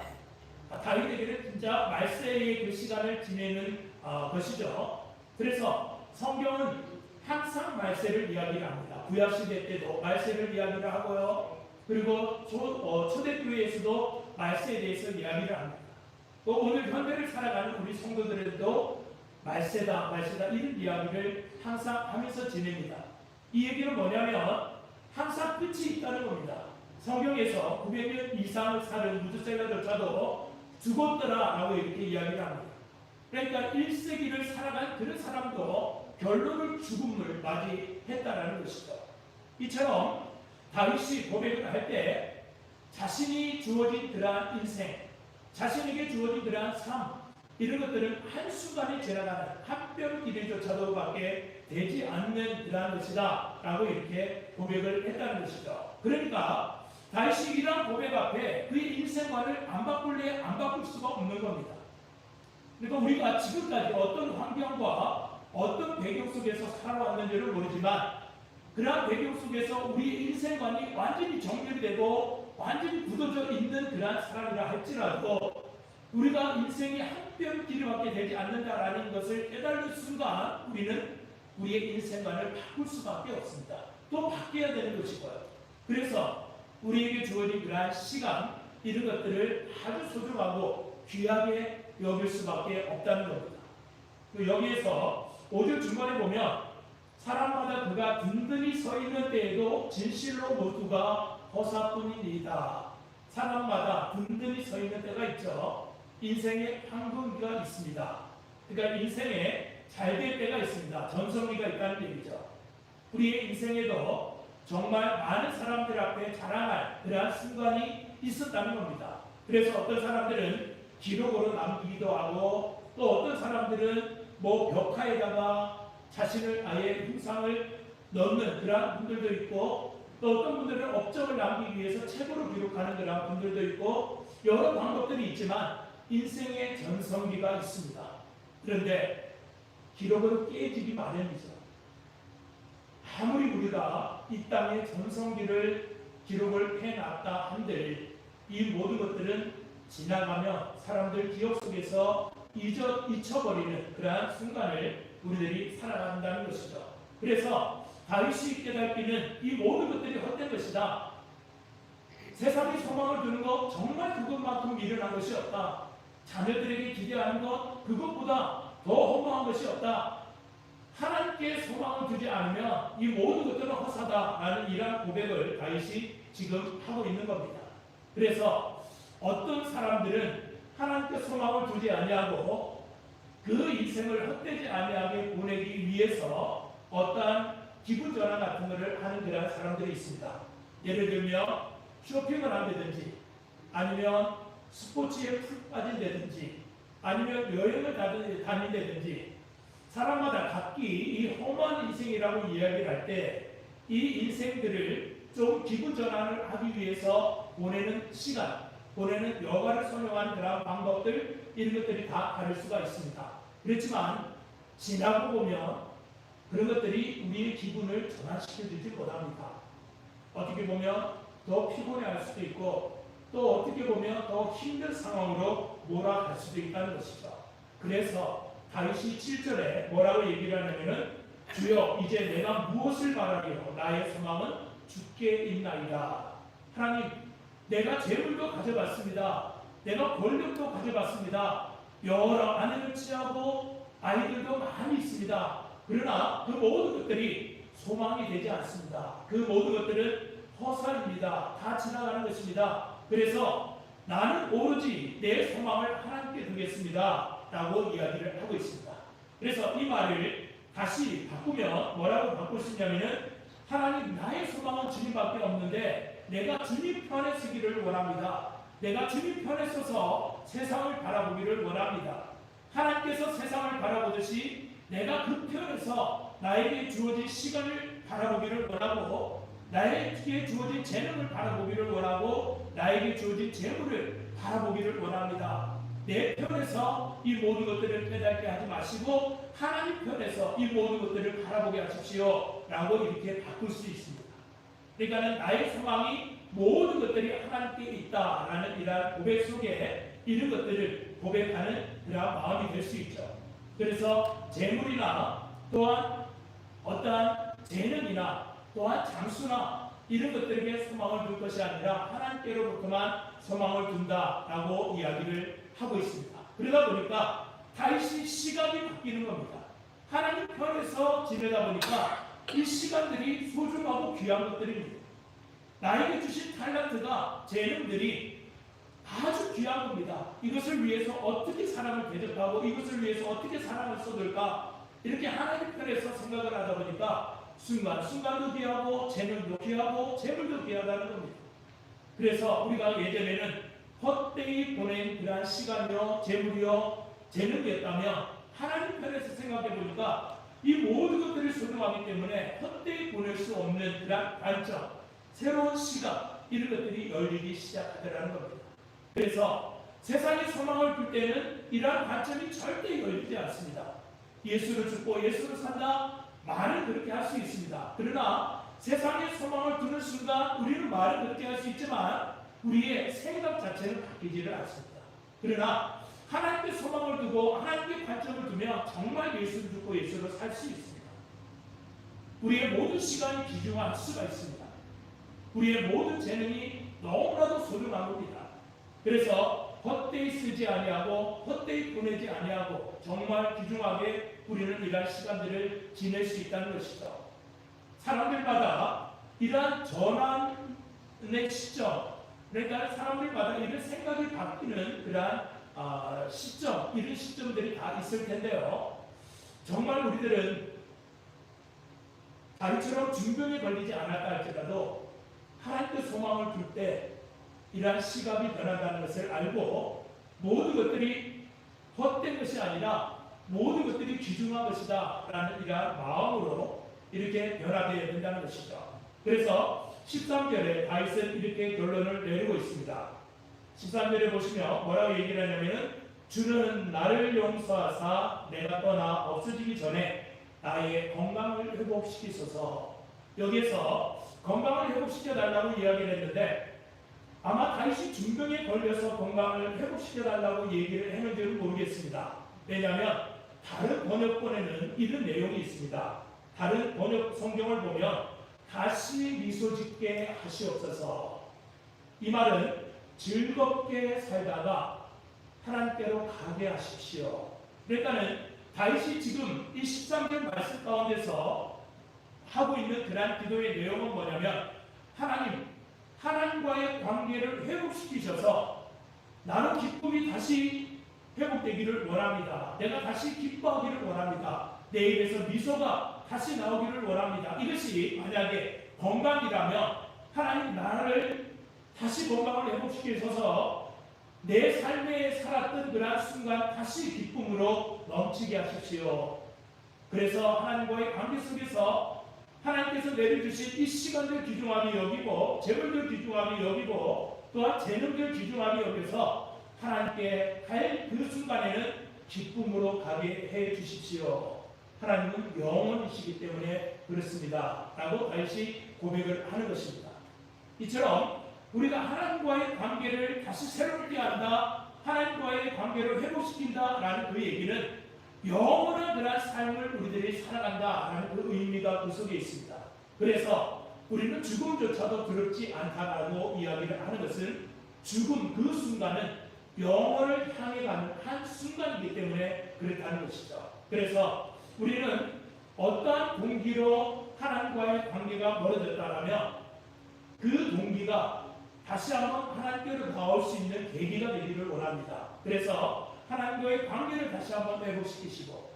다윗에게는 진짜 말세의 그 시간을 지내는 것이죠. 그래서 성경은 항상 말세를 이야기를 합니다. 구약시대 때도 말세를 이야기를 하고요. 그리고 초대교회에서도 말세에 대해서 이야기를 합니다. 또 오늘 현대를 살아가는 우리 성도들에도 말세다 이런 이야기를 항상 하면서 지냅니다. 이 얘기는 뭐냐면 항상 끝이 있다는 겁니다. 성경에서 900년 이상을 사는 무드셀라조차도 죽었더라라고 이렇게 이야기를 합니다. 그러니까 1세기를 살아간 그런 사람도 결론을 죽음을 맞이했다라는 것이죠. 이처럼 다윗이 고백을 할 때 자신이 주어진 그러한 인생, 자신에게 주어진 그러한 삶, 이런 것들은 한순간에 지나가는 한 뼘 길이조차도 밖에 되지 않는 그러한 것이다 라고 이렇게 고백을 했다는 것이죠. 그러니까 다윗이 이러한 고백 앞에 그의 인생관을 안 바꿀 수가 없는 겁니다. 그러니까 우리가 지금까지 어떤 환경과 어떤 배경 속에서 살아왔는지를 모르지만 그러한 배경 속에서 우리의 인생관이 완전히 정렬되고 완전히 굳어져 있는 그러한 사람이라 할지라도 우리가 인생이 한 뼘 길이밖에 되지 않는다라는 것을 깨달는 순간 우리는 우리의 인생관을 바꿀 수밖에 없습니다. 또 바뀌어야 되는 것이고요. 그래서 우리에게 주어진 그러한 시간 이런 것들을 아주 소중하고 귀하게 여길 수밖에 없다는 겁니다. 여기에서 5절 중간에 보면 사람마다 그가 든든히 서 있는 때에도 진실로 모두가 허사뿐이니이다. 사람마다 든든히 서 있는 때가 있죠. 인생에 황금기가 있습니다. 그러니까 인생에 잘 될 때가 있습니다. 전성기가 있다는 얘기죠. 우리의 인생에도 정말 많은 사람들 앞에 자랑할 그러한 순간이 있었다는 겁니다. 그래서 어떤 사람들은 기록으로 남기기도 하고 또 어떤 사람들은 벽화에다가 자신을 아예 흉상을 넣는 그런 분들도 있고 또 어떤 분들은 업적을 남기기 위해서 책으로 기록하는 그런 분들도 있고 여러 방법들이 있지만 인생의 전성기가 있습니다. 그런데 기록은 깨지기 마련이죠. 아무리 우리가 이 땅의 전성기를 기록을 해놨다 한들 이 모든 것들은 지나가면 사람들 기억 속에서 잊혀버리는 그러한 순간을 우리들이 살아간다는 것이죠. 그래서 다윗이 깨닫기는 이 모든 것들이 헛된 것이다. 세상에 소망을 두는 것 정말 그것만큼 미련한 것이 없다. 자녀들에게 기대하는 것 그것보다 더 허무한 것이 없다. 하나님께 소망을 두지 않으면 이 모든 것들은 허사다라는 이러한 고백을 다윗이 지금 하고 있는 겁니다. 그래서 어떤 사람들은 하나님께 소망을 두지 아니하고 그 인생을 헛되지 아니하게 보내기 위해서 어떠한 기분 전환 같은 것을 하는 그런 사람들이 있습니다. 예를 들면 쇼핑을 한다든지 아니면 스포츠에 푹 빠진다든지 아니면 여행을 다닌다든지 사람마다 각기 이 험한 인생이라고 이야기를 할 때 이 인생들을 좀 기분 전환을 하기 위해서 보내는 시간, 보내는 여가를 선용하는 그런 방법들 이런 것들이 다 다를 수가 있습니다. 그렇지만 지나고 보면 그런 것들이 우리의 기분을 전환시켜주지 못합니다. 어떻게 보면 더 피곤해할 수도 있고 또 어떻게 보면 더 힘든 상황으로 몰아갈 수도 있다는 것이죠. 그래서 다윗이 7절에 뭐라고 얘기를 하냐면은 주여 이제 내가 무엇을 바라리요 나의 소망은 주께 있나이다. 하나님 내가 재물도 가져봤습니다. 내가 권력도 가져봤습니다. 여러 아내를 취하고 아이들도 많이 있습니다. 그러나 그 모든 것들이 소망이 되지 않습니다. 그 모든 것들은 허사입니다. 다 지나가는 것입니다. 그래서 나는 오로지 내 소망을 하나님께 두겠습니다 라고 이야기를 하고 있습니다. 그래서 이 말을 다시 바꾸면 뭐라고 바꿀 수 있냐면은, 하나님, 나의 소망은 주님밖에 없는데 내가 주님 편에 서기를 원합니다. 내가 주님 편에 서서 세상을 바라보기를 원합니다. 하나님께서 세상을 바라보듯이 내가 그 편에서 나에게 주어진 시간을 바라보기를 원하고, 나에게 주어진 재능을 바라보기를 원하고, 나에게 주어진 재물을 바라보기를 원합니다. 내 편에서 이 모든 것들을 깨닫게 하지 마시고 하나님 편에서 이 모든 것들을 바라보게 하십시오 라고 이렇게 바꿀 수 있습니다. 그러니까 나의 소망이 모든 것들이 하나님께 있다라는 이러한 고백 속에 이런 것들을 고백하는 그러한 마음이 될 수 있죠. 그래서 재물이나 또한 어떠한 재능이나 또한 장수나 이런 것들에게 소망을 둘 것이 아니라 하나님께로부터만 소망을 둔다라고 이야기를 하고 있습니다. 그러다 보니까 다시 시각이 바뀌는 겁니다. 하나님 편에서 지내다 보니까 이 시간들이 소중하고 귀한 것들입니다. 나에게 주신 탤런트가, 재능들이 아주 귀한 겁니다. 이것을 위해서 어떻게 사람을 대접하고 이것을 위해서 어떻게 사람을 쏟을까, 이렇게 하나님 편에서 생각을 하다 보니까 순간순간도 귀하고 재능도 귀하고 재물도 귀하다는 겁니다. 그래서 우리가 예전에는 헛되이 보낸 그러한 시간이요, 재물이요, 재능이었다면 하나님 편에서 생각해 보니까 이 모든 것들이 소중하기 때문에 헛되이 보낼 수 없는 그러한 관점, 새로운 시각, 이런 것들이 열리기 시작하더라는 겁니다. 그래서 세상에 소망을 둘 때는 이러한 관점이 절대 열리지 않습니다. 예수를 죽고 예수를 산다, 말은 그렇게 할 수 있습니다. 그러나 세상에 소망을 두는 순간 우리는 말은 그렇게 할 수 있지만 우리의 생각 자체는 바뀌지를 않습니다. 그러나 하나님께 소망을 두고 하나님께 관점을 두면 정말 예수를 죽고 예수를 살 수 있습니다. 우리의 모든 시간이 귀중할 수가 있습니다. 우리의 모든 재능이 너무나도 소중한 겁니다. 그래서 헛되이 쓰지 아니하고 헛되이 보내지 아니하고 정말 귀중하게 우리는 이러한 시간들을 지낼 수 있다는 것이죠. 사람들마다 이러한 전환의 시점, 그러니까 사람들마다 이런 생각이 바뀌는 그러한 시점, 이런 시점들이 다 있을 텐데요. 정말 우리들은 다윗처럼 중병에 걸리지 않았다 할지라도 하나님께 소망을 둘 때 이러한 시각이 변한다는 것을 알고 모든 것들이 헛된 것이 아니라 모든 것들이 귀중한 것이다 라는 이러한 마음으로 이렇게 변화되어야 된다는 것이죠. 그래서 13절에 다윗은 이렇게 결론을 내리고 있습니다. 13절에 보시면 뭐라고 얘기를 하냐면은, 주는 나를 용서하사 내가 떠나 없어지기 전에 나의 건강을 회복시키소서. 여기에서 건강을 회복시켜 달라고 이야기를 했는데 아마 다윗이 중병에 걸려서 건강을 회복시켜 달라고 얘기를 했는지는 모르겠습니다. 왜냐하면 다른 번역본에는 이런 내용이 있습니다. 다른 번역 성경을 보면 다시 미소 짓게 하시옵소서. 이 말은 즐겁게 살다가 하나님께로 가게 하십시오. 그러니까는 다윗이 지금 이 13절 말씀 가운데서 하고 있는 그러한 기도의 내용은 뭐냐면, 하나님과의 관계를 회복시키셔서 나는 기쁨이 다시 회복되기를 원합니다. 내가 다시 기뻐하기를 원합니다. 내 입에서 미소가 다시 나오기를 원합니다. 이것이 만약에 건강이라면 하나님 나를 다시 건강을 회복시키셔서 내 삶에 살았던 그러한 순간 다시 기쁨으로 넘치게 하십시오. 그래서 하나님과의 관계 속에서 하나님께서 내려주신 이 시간들 귀중하게 여기고 재물들 귀중하게 여기고 또한 재능들 귀중하게 여겨서 하나님께 갈 그 순간에는 기쁨으로 가게 해 주십시오. 하나님은 영원이시기 때문에 그렇습니다 라고 다시 고백을 하는 것입니다. 이처럼 우리가 하나님과의 관계를 다시 새롭게 한다, 하나님과의 관계를 회복시킨다 라는 그 얘기는 영원한 그런 삶을 우리들이 살아간다라는 그 의미가 그 속에 있습니다. 그래서 우리는 죽음조차도 두렵지 않다라고 이야기를 하는 것은 죽음 그 순간은 영원을 향해 가는 한 순간이기 때문에 그렇다는 것이죠. 그래서 우리는 어떠한 동기로 하나님과의 관계가 멀어졌다라면 그 동기가 다시 한번 하나님께로 나올 수 있는 계기가 되기를 원합니다. 그래서 하나님과의 관계를 다시 한번 회복시키시고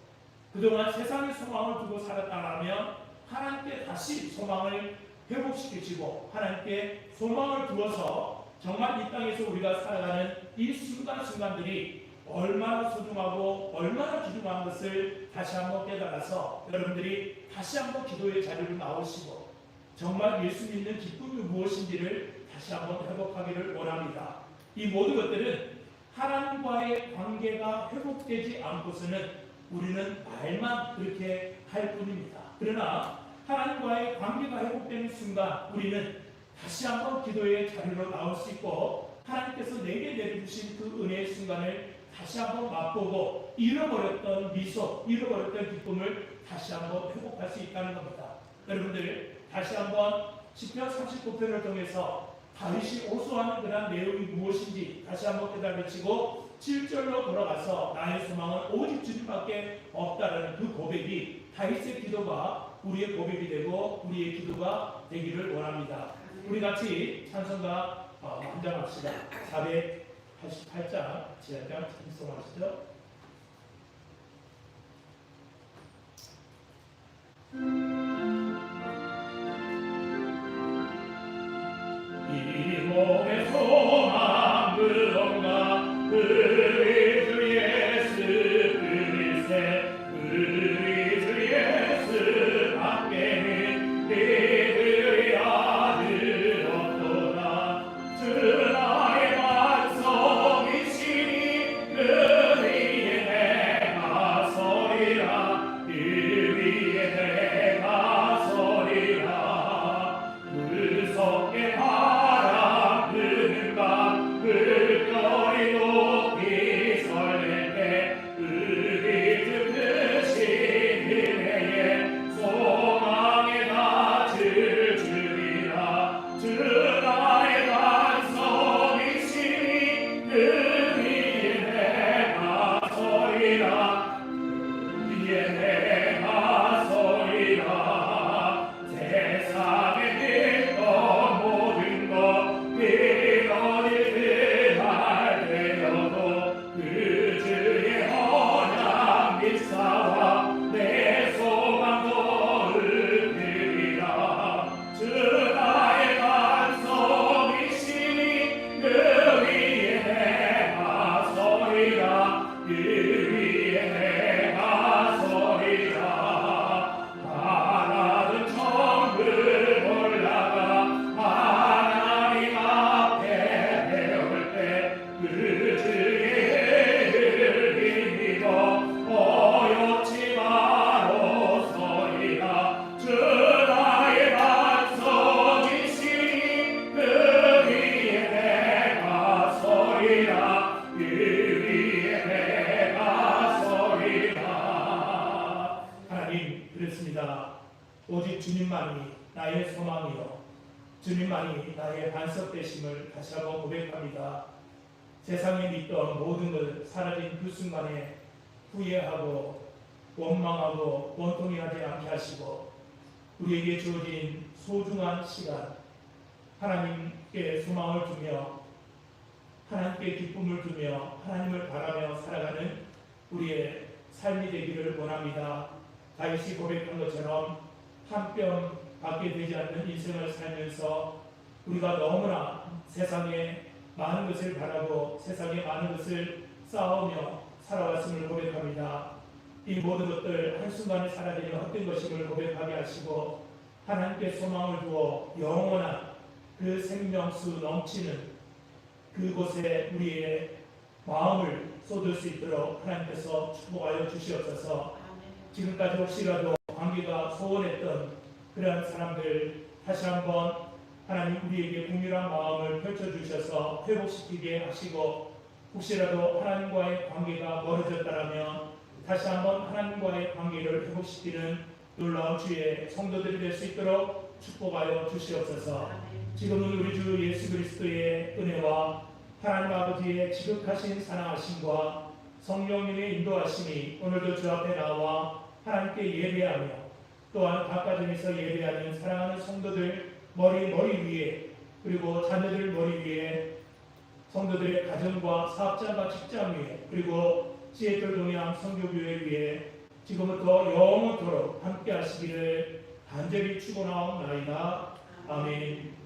그동안 세상의 소망을 두고 살았다면 하나님께 다시 소망을 회복시키시고 하나님께 소망을 두어서 정말 이 땅에서 우리가 살아가는 이 순간순간들이 얼마나 소중하고 얼마나 귀중한 것을 다시 한번 깨달아서 여러분들이 다시 한번 기도의 자리로 나오시고 정말 예수 믿는 기쁨이 무엇인지를 다시 한번 회복하기를 원합니다. 이 모든 것들은 하나님과의 관계가 회복되지 않고서는 우리는 말만 그렇게 할 뿐입니다. 그러나 하나님과의 관계가 회복되는 순간 우리는 다시 한번 기도의 자리로 나올 수 있고 하나님께서 내게 내려주신 그 은혜의 순간을 다시 한번 맛보고 잃어버렸던 미소, 잃어버렸던 기쁨을 다시 한번 회복할 수 있다는 겁니다. 여러분들 다시 한번 시편 39편을 통해서 다윗이 호소하는 그런 내용이 무엇인지 다시 한번 깨달으시고 7절로 돌아가서 나의 소망은 오직 주님밖에 없다라는 그 고백이 다윗의 기도가 우리의 고백이 되고 우리의 기도가 되기를 원합니다. 우리 같이 찬송가 함장합시다. 488장 지하장 찬송하시죠. 이 몸의 소망 그런가 우리 주 예수 그리스도의 우리 주 예수 밖에는 이들의 아들 없도다. 주 나의 반석이시니 그 위에 내가 서리라. 그 위에 내가 서리라. 무섭게 바람 부는 밤 물결이 높이 설렐 때 우리 주 크신 은혜에 소망의 낯을 주리라. 주 나의 반석이시니 그 위에 내가 서리라. 그 위에 내가 서리라. 세상에 있던 모든 것 빌어질 그날 되어도 그 주의 언약 믿사와 내 소망 거룩하리라. 주 나의 반석이시니 그 위에 내가 서리라. 그 위에 내가 서리라. 하나는 천국 올라가 하나님 앞에 배울 때 그 주의 힘입어 어렵지 마로 서리라. 주 나의 반석이시니 그 위에 내가 서리라. 그 위에 내가 서리라. 하나님 그렇습니다. 오직 주님만이 나의 소망이요 주님만이 나의 반석 되심을 다시 한번 고백합니다. 세상에 믿던 모든 것 사라진 그 순간에 후회하고 원망하고 원통이 하지 않게 하시고 우리에게 주어진 소중한 시간 하나님께 소망을 두며 하나님께 기쁨을 두며 하나님을 바라며 살아가는 우리의 삶이 되기를 원합니다. 다윗이 고백한 것처럼 한 뼘 밖에 되지 않는 인생을 살면서 우리가 너무나 세상에 많은 것을 바라고 세상에 많은 것을 쌓으며 살아왔음을 고백합니다. 이 모든 것들 한순간에 사라지는 헛된 것임을 고백하게 하시고 하나님께 소망을 두어 영원한 그 생명수 넘치는 그곳에 우리의 마음을 쏟을 수 있도록 하나님께서 축복하여 주시옵소서. 지금까지 혹시라도 관계가 소원했던 그러한 사람들 다시 한번 하나님 우리에게 긍휼한 마음을 펼쳐주셔서 회복시키게 하시고 혹시라도 하나님과의 관계가 멀어졌다면 다시 한번 하나님과의 관계를 회복시키는 놀라운 주의 성도들이 될 수 있도록 축복하여 주시옵소서. 지금은 우리 주 예수 그리스도의 은혜와 하나님 아버지의 지극하신 사랑하심과 성령님의 인도하심이 오늘도 주 앞에 나와 하나님께 예배하며 또한 각가정에서 예배하는 사랑하는 성도들 머리 위에 그리고 자녀들 머리 위에, 성도들의 가정과 사업장과 직장 위에, 그리고 시애틀 동양 선교교회 위에 지금부터 영원토록 함께 하시기를 간절히 축원하옵나이다. 아멘.